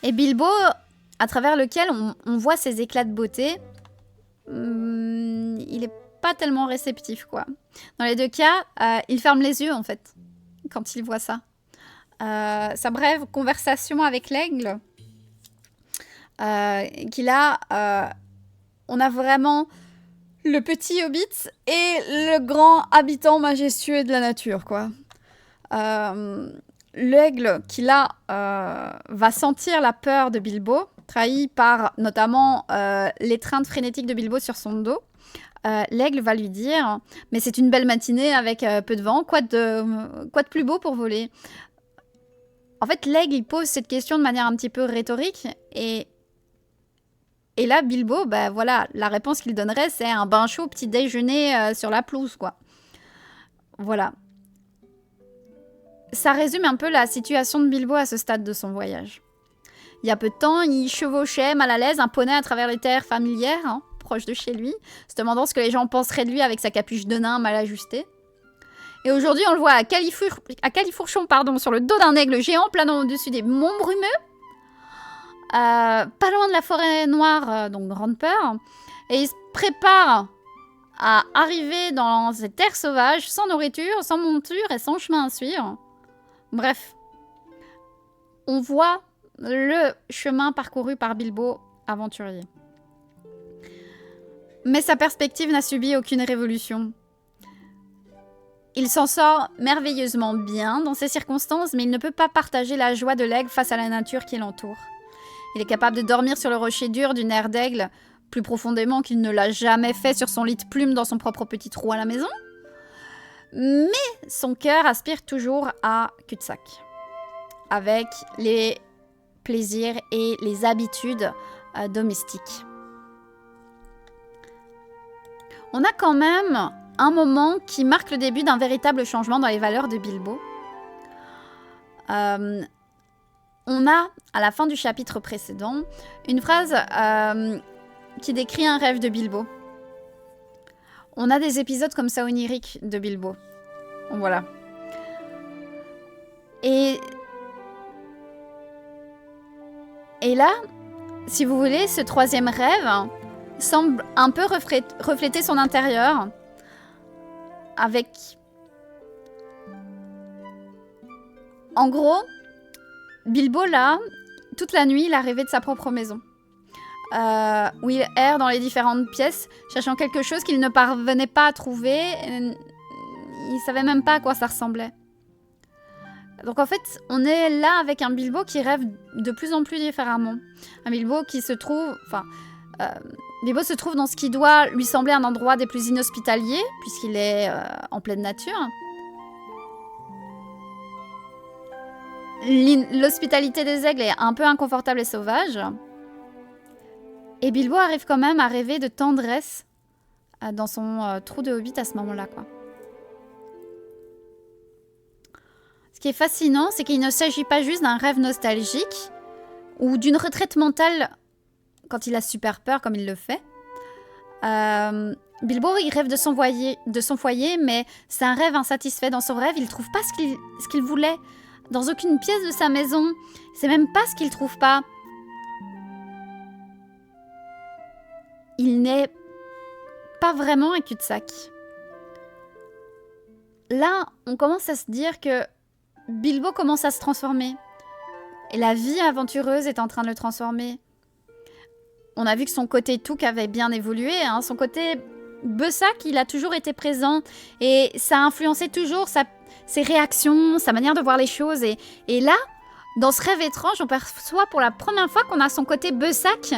Et Bilbo, à travers lequel on voit ces éclats de beauté, il est pas tellement réceptif, quoi. Dans les deux cas, il ferme les yeux, en fait, quand il voit ça. Sa brève conversation avec l'aigle qu'il a, on a vraiment le petit hobbit et le grand habitant majestueux de la nature, quoi. L'aigle qu'il a va sentir la peur de Bilbo, trahi par notamment l'étreinte frénétique de Bilbo sur son dos. L'aigle va lui dire « Mais c'est une belle matinée avec peu de vent, quoi de plus beau pour voler ?» En fait, l'aigle, il pose cette question de manière un petit peu rhétorique et Et là, Bilbo, bah voilà, la réponse qu'il donnerait, c'est un bain chaud au petit déjeuner sur la pelouse, quoi. Voilà. Ça résume un peu la situation de Bilbo à ce stade de son voyage. Il y a peu de temps, il chevauchait mal à l'aise un poney à travers les terres familières, hein, proche de chez lui, se demandant ce que les gens penseraient de lui avec sa capuche de nain mal ajustée. Et aujourd'hui, on le voit à califourchon, sur le dos d'un aigle géant planant au-dessus des monts brumeux, pas loin de la forêt noire, donc grande peur, et il se prépare à arriver dans ces terres sauvages, sans nourriture, sans monture et sans chemin à suivre. Bref, on voit le chemin parcouru par Bilbo, aventurier. Mais sa perspective n'a subi aucune révolution. Il s'en sort merveilleusement bien dans ces circonstances, mais il ne peut pas partager la joie de l'aigle face à la nature qui l'entoure. Il est capable de dormir sur le rocher dur d'une aire d'aigle, plus profondément qu'il ne l'a jamais fait sur son lit de plumes dans son propre petit trou à la maison. Mais son cœur aspire toujours à cul-de-sac, avec les plaisirs et les habitudes domestiques. On a quand même un moment qui marque le début d'un véritable changement dans les valeurs de Bilbo. On a, à la fin du chapitre précédent, une phrase qui décrit un rêve de Bilbo. On a des épisodes comme ça oniriques de Bilbo. Voilà. Et là, si vous voulez, ce troisième rêve semble un peu refléter son intérieur avec... En gros, Bilbo, là, toute la nuit, il a rêvé de sa propre maison. Où il erre dans les différentes pièces, cherchant quelque chose qu'il ne parvenait pas à trouver. Il savait même pas à quoi ça ressemblait. Donc en fait, on est là avec un Bilbo qui rêve de plus en plus différemment. Un Bilbo qui se trouve... Bilbo se trouve dans ce qui doit lui sembler un endroit des plus inhospitaliers, puisqu'il est en pleine nature. L'hospitalité des aigles est un peu inconfortable et sauvage. Et Bilbo arrive quand même à rêver de tendresse dans son trou de hobbit à ce moment-là, quoi. Ce qui est fascinant, c'est qu'il ne s'agit pas juste d'un rêve nostalgique ou d'une retraite mentale quand il a super peur, comme il le fait. Bilbo, il rêve de son foyer, mais c'est un rêve insatisfait. Dans son rêve, il ne trouve pas ce qu'il voulait. Dans aucune pièce de sa maison. C'est même pas ce qu'il trouve pas. Il n'est pas vraiment un cul-de-sac. Là, on commence à se dire que Bilbo commence à se transformer. Et la vie aventureuse est en train de le transformer. On a vu que son côté Touk avait bien évolué. Hein. Son côté Bessac, il a toujours été présent. Et ça a influencé toujours ses réactions, sa manière de voir les choses. Et là, dans ce rêve étrange, on perçoit pour la première fois qu'on a son côté Bessac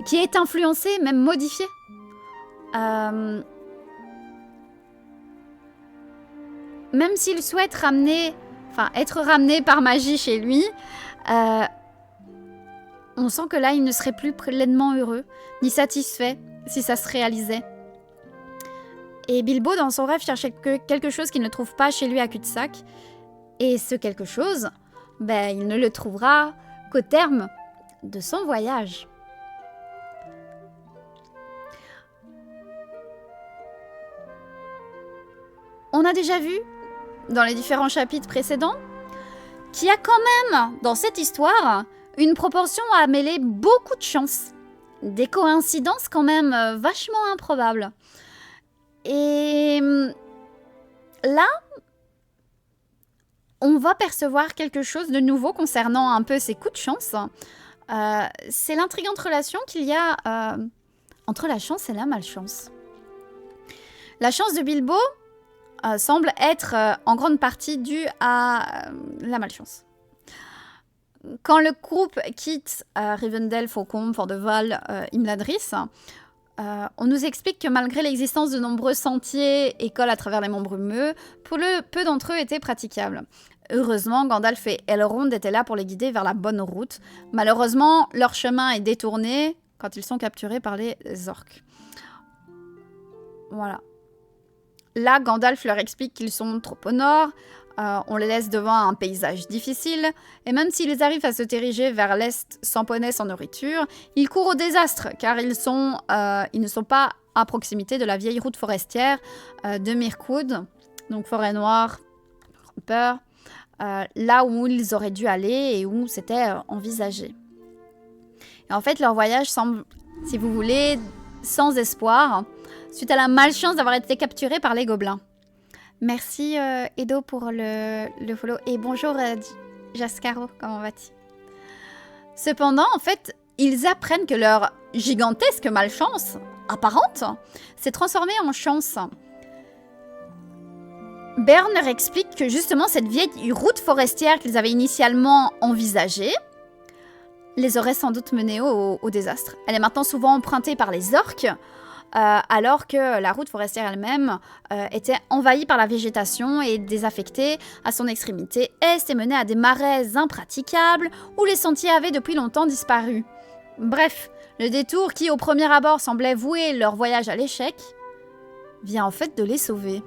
qui est influencé, même modifié. Même s'il souhaite être ramené par magie chez lui, on sent que là, il ne serait plus pleinement heureux, ni satisfait, si ça se réalisait. Et Bilbo, dans son rêve, cherchait quelque chose qu'il ne trouve pas chez lui à cul-de-sac. Et ce quelque chose, il ne le trouvera qu'au terme de son voyage. On a déjà vu, dans les différents chapitres précédents, qu'il y a quand même, dans cette histoire, une proportion à mêler beaucoup de chance. Des coïncidences quand même vachement improbables. Et là, on va percevoir quelque chose de nouveau concernant un peu ces coups de chance. C'est l'intrigante relation qu'il y a entre la chance et la malchance. La chance de Bilbo semble être en grande partie due à la malchance. Quand le groupe quitte Rivendell, Faucombe, Fordeval, Imladris, on nous explique que malgré l'existence de nombreux sentiers et cols à travers les monts brumeux, peu d'entre eux étaient praticables. Heureusement, Gandalf et Elrond étaient là pour les guider vers la bonne route. Malheureusement, leur chemin est détourné quand ils sont capturés par les orques. Voilà. Là, Gandalf leur explique qu'ils sont trop au nord, on les laisse devant un paysage difficile, et même s'ils arrivent à se diriger vers l'est sans poney, sans nourriture, ils courent au désastre, car ils ne sont pas à proximité de la vieille route forestière de Mirkwood, donc forêt noire, peur, là où ils auraient dû aller et où c'était envisagé. Et en fait, leur voyage semble, si vous voulez, sans espoir, suite à la malchance d'avoir été capturés par les gobelins. Merci Edo pour le follow. Et bonjour Jascaro, comment vas-tu? Cependant, en fait, ils apprennent que leur gigantesque malchance apparente s'est transformée en chance. Beorn leur explique que justement cette vieille route forestière qu'ils avaient initialement envisagée les aurait sans doute menés au désastre. Elle est maintenant souvent empruntée par les orques, alors que la route forestière elle-même était envahie par la végétation et désaffectée à son extrémité est et menait à des marais impraticables où les sentiers avaient depuis longtemps disparu. Bref, le détour qui au premier abord semblait vouer leur voyage à l'échec vient en fait de les sauver.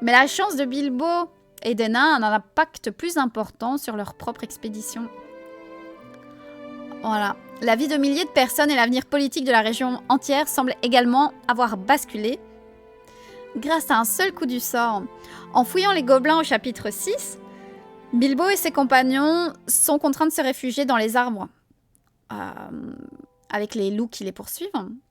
Mais la chance de Bilbo et des nains a un impact plus important sur leur propre expédition. Voilà. La vie de milliers de personnes et l'avenir politique de la région entière semblent également avoir basculé grâce à un seul coup du sort. En fouillant les gobelins au chapitre 6, Bilbo et ses compagnons sont contraints de se réfugier dans les arbres avec les loups qui les poursuivent.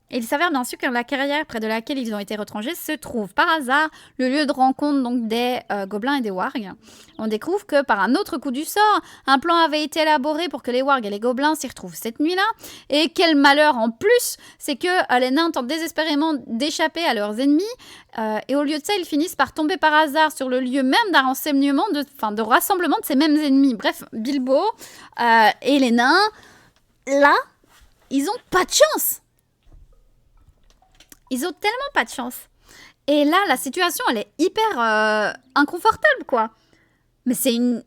Et il s'avère bien sûr que la carrière près de laquelle ils ont été retrangés se trouve par hasard le lieu de rencontre donc des gobelins et des wargs. On découvre que par un autre coup du sort, un plan avait été élaboré pour que les wargs et les gobelins s'y retrouvent cette nuit-là. Et quel malheur en plus, c'est que les nains tentent désespérément d'échapper à leurs ennemis. Et au lieu de ça, ils finissent par tomber par hasard sur le lieu même d'un rassemblement, de rassemblement de ces mêmes ennemis. Bref, Bilbo et les nains, là, ils ont pas de chance. Ils ont tellement pas de chance. Et là, la situation, elle est hyper inconfortable, quoi. Mais c'est une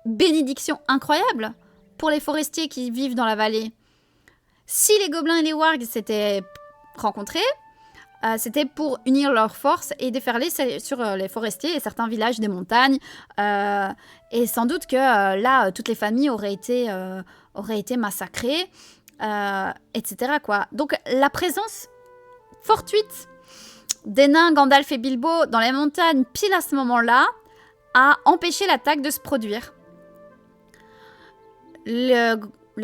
bénédiction incroyable pour les forestiers qui vivent dans la vallée. Si les gobelins et les wargs s'étaient rencontrés, c'était pour unir leurs forces et déferler sur les forestiers et certains villages des montagnes. Et sans doute que là, toutes les familles auraient été massacrées. Etc. quoi. Donc la présence fortuite des nains, Gandalf et Bilbo dans les montagnes pile à ce moment-là a empêché l'attaque de se produire. Le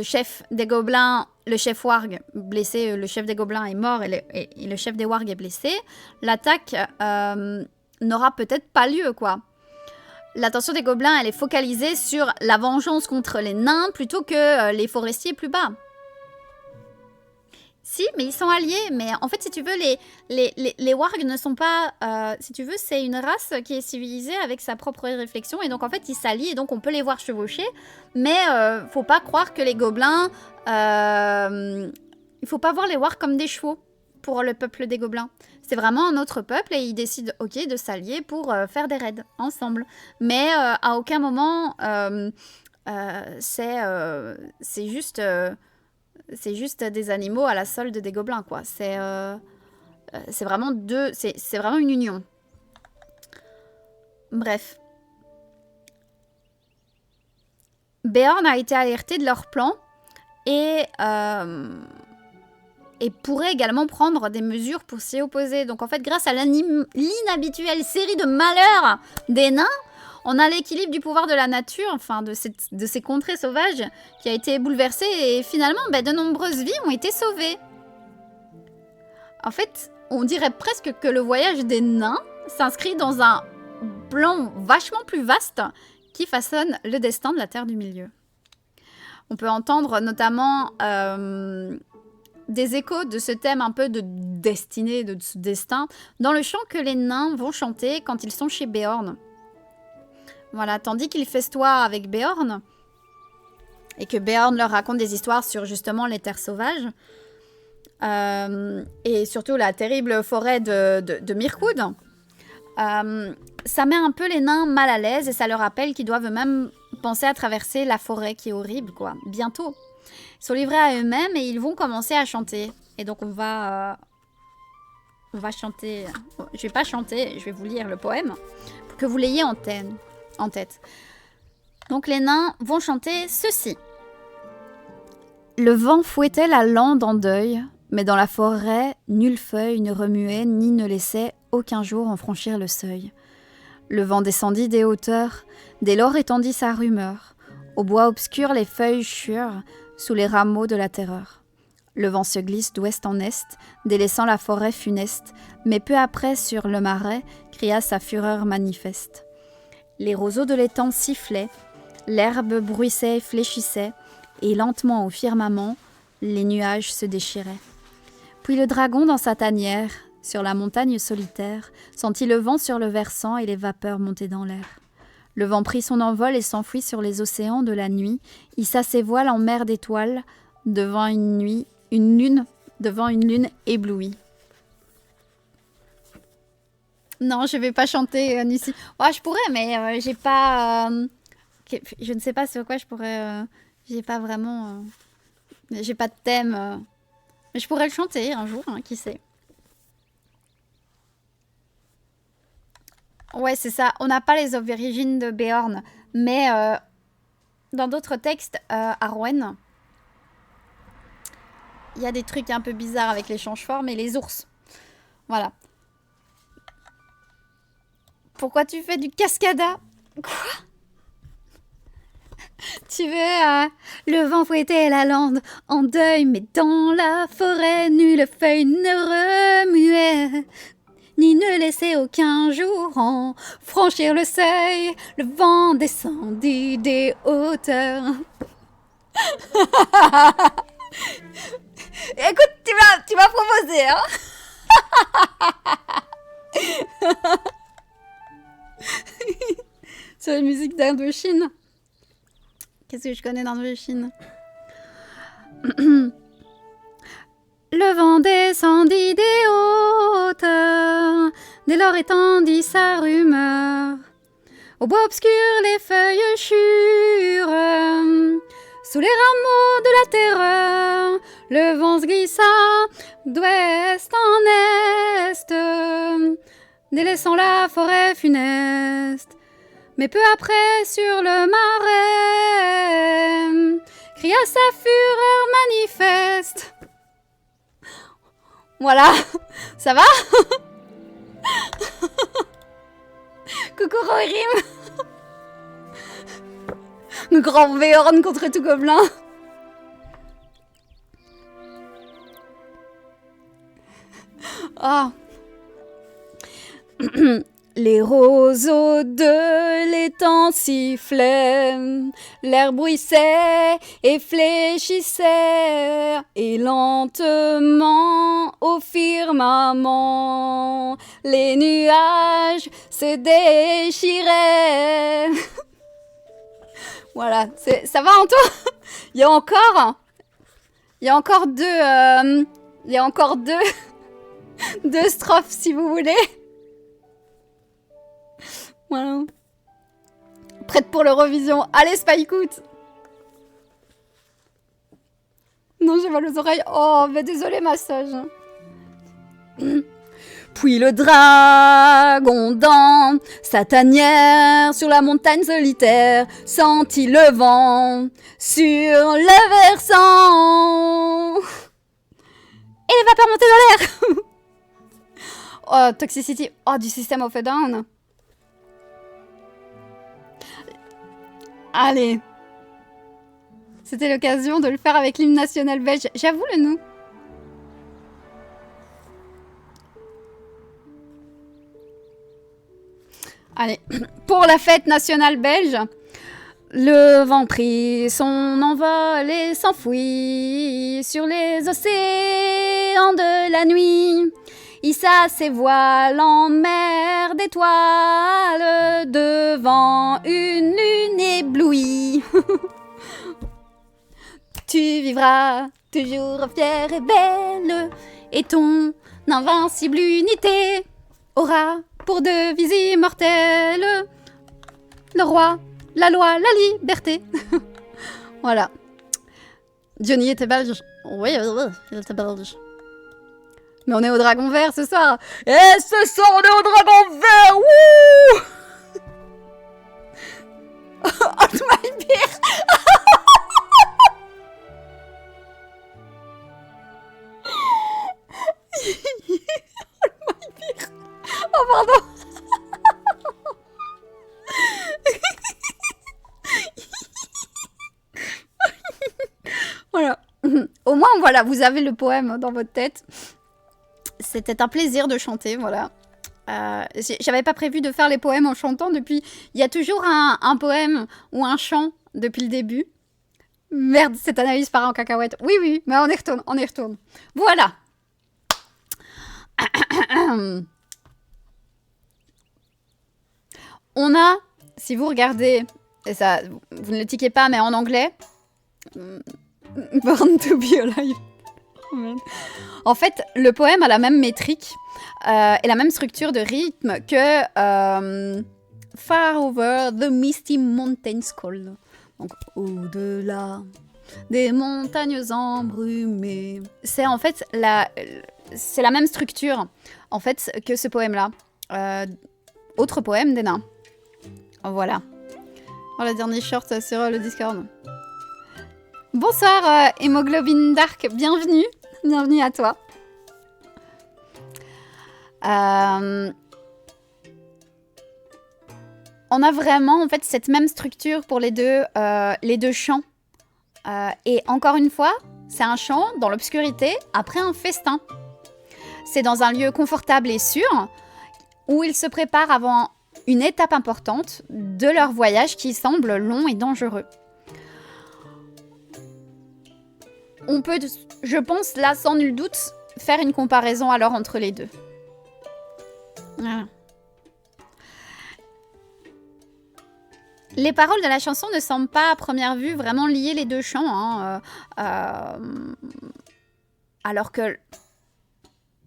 chef des gobelins, le chef warg blessé, le chef des gobelins est mort et le chef des wargs est blessé. L'attaque n'aura peut-être pas lieu, quoi. L'attention des gobelins, elle est focalisée sur la vengeance contre les nains plutôt que les forestiers plus bas. Si, mais ils sont alliés. Mais en fait, si tu veux, les wargs ne sont pas... si tu veux, c'est une race qui est civilisée avec sa propre réflexion. Et donc, en fait, ils s'allient et donc on peut les voir chevaucher. Mais faut pas croire que les gobelins... il faut pas voir les wargs comme des chevaux pour le peuple des gobelins. C'est vraiment un autre peuple et ils décident, ok, de s'allier pour faire des raids ensemble. Mais à aucun moment, c'est juste des animaux à la solde des gobelins, quoi. C'est vraiment c'est vraiment une union. Bref. Beorn a été alerté de leur plan et pourrait également prendre des mesures pour s'y opposer. Donc en fait, grâce à l'inhabituelle série de malheurs des nains, on a l'équilibre du pouvoir de la nature, enfin de ces contrées sauvages, qui a été bouleversé et finalement, de nombreuses vies ont été sauvées. En fait, on dirait presque que le voyage des nains s'inscrit dans un plan vachement plus vaste qui façonne le destin de la Terre du Milieu. On peut entendre notamment des échos de ce thème un peu de destinée, de ce destin, dans le chant que les nains vont chanter quand ils sont chez Beorn. Voilà, tandis qu'ils festoient avec Beorn, et que Beorn leur raconte des histoires sur justement les terres sauvages, et surtout la terrible forêt de Mirkwood, ça met un peu les nains mal à l'aise, et ça leur rappelle qu'ils doivent même penser à traverser la forêt qui est horrible, quoi, bientôt. Ils sont livrés à eux-mêmes et ils vont commencer à chanter. Et donc on va chanter. Je vais pas chanter, je vais vous lire le poème pour que vous l'ayez en tête. Donc les nains vont chanter ceci. Le vent fouettait la lande en deuil, mais dans la forêt, nulle feuille ne remuait ni ne laissait aucun jour en franchir le seuil. Le vent descendit des hauteurs, dès lors étendit sa rumeur. Au bois obscur les feuilles churent, sous les rameaux de la terreur. Le vent se glisse d'ouest en est, délaissant la forêt funeste, mais peu après sur le marais cria sa fureur manifeste. Les roseaux de l'étang sifflaient, l'herbe bruissait et fléchissait, et lentement au firmament, les nuages se déchiraient. Puis le dragon dans sa tanière, sur la montagne solitaire, sentit le vent sur le versant et les vapeurs monter dans l'air. Le vent prit son envol et s'enfuit sur les océans de la nuit, hissa ses voiles en mer d'étoiles, devant une lune éblouie. Non, je vais pas chanter ici. Ouais, je pourrais, mais j'ai pas. Je ne sais pas sur quoi je pourrais. J'ai pas vraiment. J'ai pas de thème. Mais je pourrais le chanter un jour, hein, qui sait. Ouais, c'est ça. On n'a pas les origines de Beorn, mais dans d'autres textes, à Rouen, il y a des trucs un peu bizarres avec les change-formes et les ours. Voilà. Pourquoi tu fais du cascada? Quoi? Tu veux le vent fouettait la lande en deuil, mais dans la forêt, nulle feuille ne remuait, ni ne laissait aucun jour en franchir le seuil. Le vent descendit des hauteurs. Écoute, tu m'as proposé, hein. C'est la musique d'Indochine. Qu'est-ce que je connais d'Indochine? Le vent descendit des hauteurs, dès lors étendit sa rumeur. Au bois obscur les feuilles churent, sous les rameaux de la terreur. Le vent se glissa d'ouest en est, délaissant la forêt funeste. Mais peu après, sur le marais, cria sa fureur manifeste. Voilà, ça va? Coucou Rohirrim. Le grand Beorn contre tout gobelin. Oh. Les roseaux de l'étang sifflaient, l'air bruissait et fléchissait, et lentement au firmament, les nuages se déchiraient. Voilà, ça va Antoine? Il y a encore deux strophes si vous voulez. Voilà. Prête pour l'Eurovision. Allez, Spikeout. Non, j'ai mal aux oreilles. Oh, mais désolé, ma sage. Puis le dragon dans sa tanière sur la montagne solitaire sentit le vent sur le versant. Et les vapeurs montaient dans l'air. Oh, Toxicity. Oh, du System of a Down. Allez. C'était l'occasion de le faire avec l'hymne national belge. J'avoue le nous. Allez. Pour la fête nationale belge, le vent prit son envol et s'enfuit sur les océans de la nuit. Hissa ses voiles en mer d'étoiles devant une lune éblouie. Tu vivras toujours fière et belle, et ton invincible unité aura pour devise immortelle le roi, la loi, la liberté. Voilà. Johnny était belge. Oui, il était belge. Mais on est au dragon vert ce soir. Et ce soir, on est au dragon vert. Wouh. Hold my beer. Hold my beer. Oh, pardon. Voilà. Au moins, voilà, vous avez le poème dans votre tête. C'était un plaisir de chanter, voilà. J'avais pas prévu de faire les poèmes en chantant depuis... Il y a toujours un poème ou un chant depuis le début. Merde, cette analyse part en cacahuète. Oui, oui, mais on y retourne, on y retourne. Voilà. On a, si vous regardez, et ça, vous ne le tiquez pas, mais en anglais... Born to be alive. En fait, le poème a la même métrique et la même structure de rythme que Far Over the Misty Mountains Cold. Donc, au-delà des montagnes embrumées. C'est en fait c'est la même structure en fait que ce poème-là. Autre poème des nains. Voilà. Oh, le dernier short sur le Discord. Bonsoir Hémoglobine Dark, bienvenue. Bienvenue à toi. On a vraiment en fait cette même structure pour les deux chants. Et encore une fois, c'est un chant dans l'obscurité après un festin. C'est dans un lieu confortable et sûr où ils se préparent avant une étape importante de leur voyage qui semble long et dangereux. On peut, je pense, là, sans nul doute, faire une comparaison alors entre les deux. Voilà. Les paroles de la chanson ne semblent pas, à première vue, vraiment lier les deux chants. Hein, alors que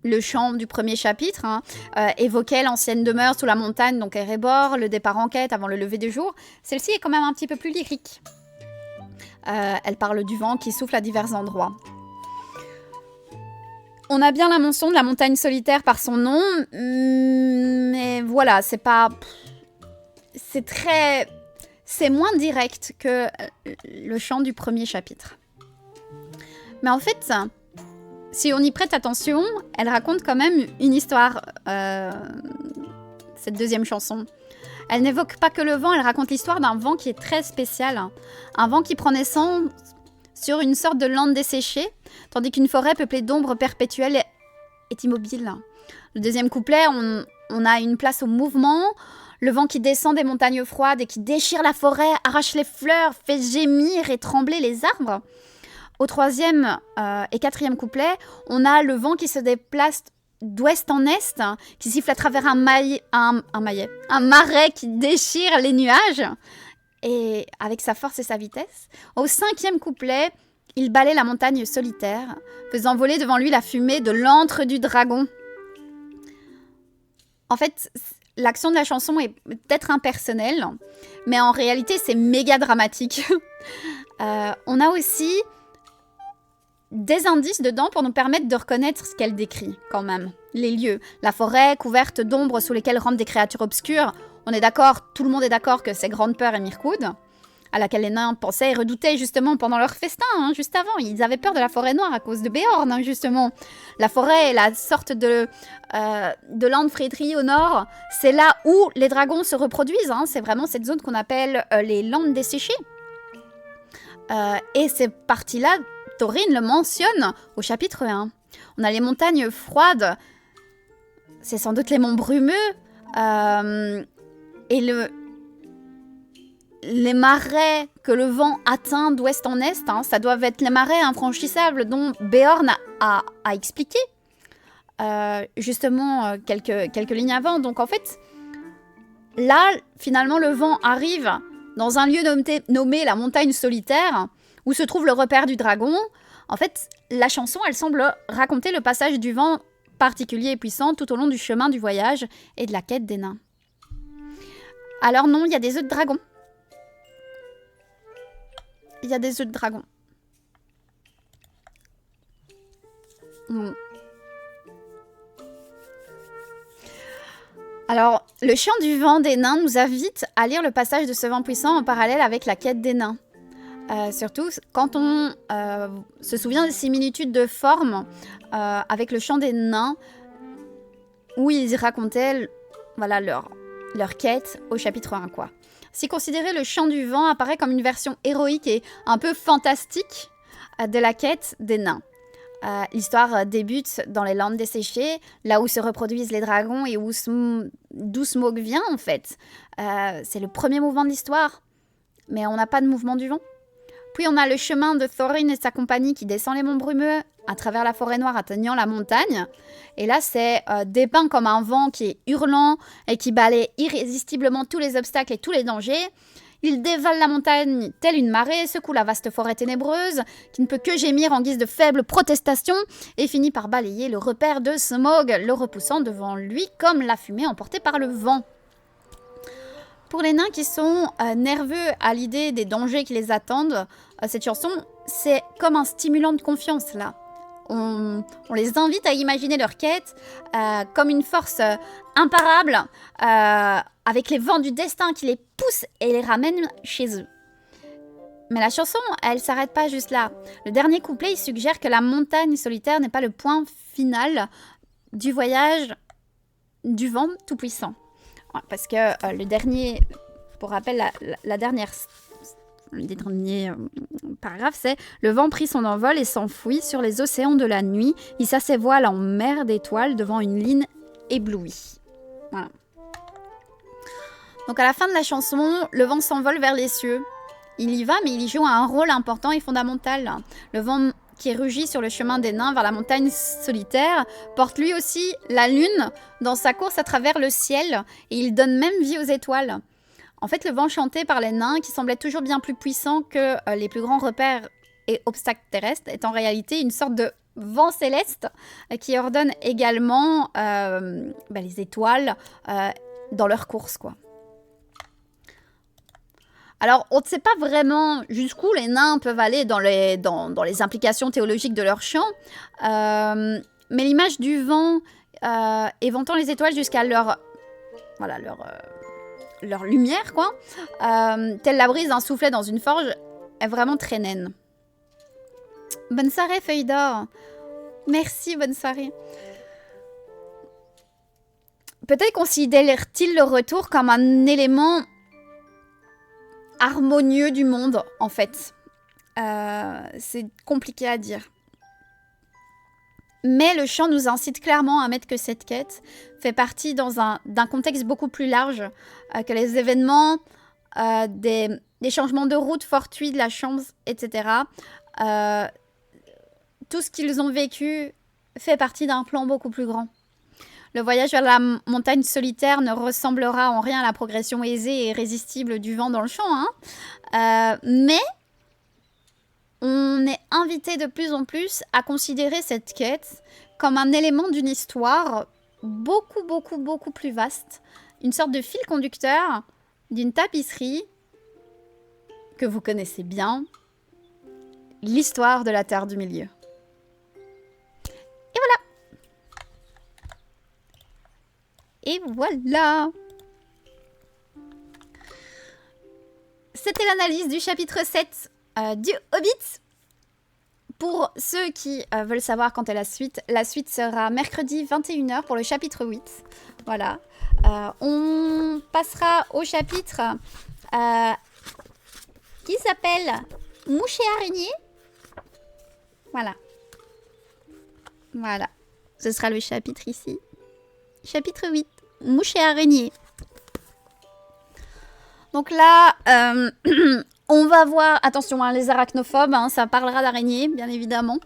le chant du premier chapitre évoquait l'ancienne demeure sous la montagne, donc Erebor, le départ en quête avant le lever du jour. Celle-ci est quand même un petit peu plus lyrique. Elle parle du vent qui souffle à divers endroits. On a bien la mention de la montagne solitaire par son nom, mais voilà, c'est pas... C'est moins direct que le chant du premier chapitre. Mais en fait, si on y prête attention, elle raconte quand même une histoire, cette deuxième chanson. Elle n'évoque pas que le vent, elle raconte l'histoire d'un vent qui est très spécial. Un vent qui prend naissance sur une sorte de lande desséchée, tandis qu'une forêt peuplée d'ombres perpétuelles est immobile. Le deuxième couplet, on a une place au mouvement, le vent qui descend des montagnes froides et qui déchire la forêt, arrache les fleurs, fait gémir et trembler les arbres. Au troisième et quatrième couplet, on a le vent qui se déplace d'ouest en est, qui siffle à travers un marais qui déchire les nuages, et avec sa force et sa vitesse. Au cinquième couplet, il balaie la montagne solitaire, faisant voler devant lui la fumée de l'antre du dragon. En fait, l'action de la chanson est peut-être impersonnelle, mais en réalité, c'est méga dramatique. On a aussi des indices dedans pour nous permettre de reconnaître ce qu'elle décrit, quand même. Les lieux, la forêt couverte d'ombres sous lesquelles rampent des créatures obscures. On est d'accord, tout le monde est d'accord que c'est Grande Peur et Mirkwood, à laquelle les nains pensaient et redoutaient justement pendant leur festin, juste avant. Ils avaient peur de la forêt noire à cause de Béorn, justement. La forêt est la sorte de Landfriedry au nord. C'est là où les dragons se reproduisent. C'est vraiment cette zone qu'on appelle les landes desséchées. Et ces parties-là, Thorin le mentionne au chapitre 1. On a les montagnes froides, c'est sans doute les monts brumeux, et les marais que le vent atteint d'ouest en est, ça doivent être les marais infranchissables dont Béorn a expliqué, justement quelques lignes avant. Donc en fait, là, finalement, le vent arrive dans un lieu nommé la montagne solitaire, où se trouve le repère du dragon. En fait, la chanson, elle semble raconter le passage du vent particulier et puissant tout au long du chemin du voyage et de la quête des nains. Alors non, il y a des œufs de dragon. Il y a des œufs de dragon. Mm. Alors, le chant du vent des nains nous invite à lire le passage de ce vent puissant en parallèle avec la quête des nains. Surtout quand on se souvient des similitudes de forme avec le chant des nains, où ils racontaient voilà, leur quête au chapitre 1, quoi. Si considérer le chant du vent apparaît comme une version héroïque et un peu fantastique de la quête des nains. L'histoire débute dans les landes desséchées, là où se reproduisent les dragons et d'où Smaug vient, en fait. C'est le premier mouvement de l'histoire, mais on n'a pas de mouvement du vent. Puis on a le chemin de Thorin et sa compagnie qui descend les monts brumeux à travers la forêt noire atteignant la montagne. Et là, c'est dépeint comme un vent qui est hurlant et qui balaie irrésistiblement tous les obstacles et tous les dangers. Il dévale la montagne telle une marée, secoue la vaste forêt ténébreuse, qui ne peut que gémir en guise de faible protestation, et finit par balayer le repère de Smaug, le repoussant devant lui comme la fumée emportée par le vent. Pour les nains qui sont nerveux à l'idée des dangers qui les attendent, cette chanson, c'est comme un stimulant de confiance, là. On les invite à imaginer leur quête comme une force imparable, avec les vents du destin qui les poussent et les ramènent chez eux. Mais la chanson, elle s'arrête pas juste là. Le dernier couplet, il suggère que la montagne solitaire n'est pas le point final du voyage du vent tout-puissant. Parce que le dernier, pour rappel, le dernier paragraphe, c'est « Le vent prit son envol et s'enfuit sur les océans de la nuit. Il hissa ses voiles en mer d'étoiles devant une ligne éblouie. » Voilà. Donc à la fin de la chanson, le vent s'envole vers les cieux. Il y va, mais il y joue un rôle important et fondamental. Le vent qui rugit sur le chemin des nains vers la montagne solitaire porte lui aussi la lune dans sa course à travers le ciel, et il donne même vie aux étoiles. En fait, le vent chanté par les nains, qui semblait toujours bien plus puissant que les plus grands repères et obstacles terrestres, est en réalité une sorte de vent céleste qui ordonne également les étoiles dans leur course, quoi. Alors, on ne sait pas vraiment jusqu'où les nains peuvent aller dans les implications théologiques de leur chant, mais l'image du vent éventant les étoiles jusqu'à leur lumière, quoi, telle la brise d'un soufflet dans une forge, est vraiment très naine. Bonne soirée, Feuille d'Or. Merci, bonne soirée. Peut-être considère-t-il le retour comme un élément harmonieux du monde, en fait. C'est compliqué à dire. Mais le chant nous incite clairement à admettre que cette quête fait partie d'un contexte beaucoup plus large que les événements, des changements de route fortuits de la chance, etc. Tout ce qu'ils ont vécu fait partie d'un plan beaucoup plus grand. Le voyage vers la montagne solitaire ne ressemblera en rien à la progression aisée et irrésistible du vent dans le champ, hein. Mais on est invité de plus en plus à considérer cette quête comme un élément d'une histoire beaucoup, beaucoup, beaucoup plus vaste. Une sorte de fil conducteur d'une tapisserie que vous connaissez bien, l'histoire de la Terre du Milieu. Et voilà. Et voilà. C'était l'analyse du chapitre 7 du Hobbit. Pour ceux qui veulent savoir quand est la suite sera mercredi 21h pour le chapitre 8. Voilà. On passera au chapitre qui s'appelle Mouche et araignée. Voilà. Voilà. Ce sera le chapitre ici. Chapitre 8. Mouche et araignée. Donc là, on va voir, attention, hein, les arachnophobes, hein, ça parlera d'araignées, bien évidemment.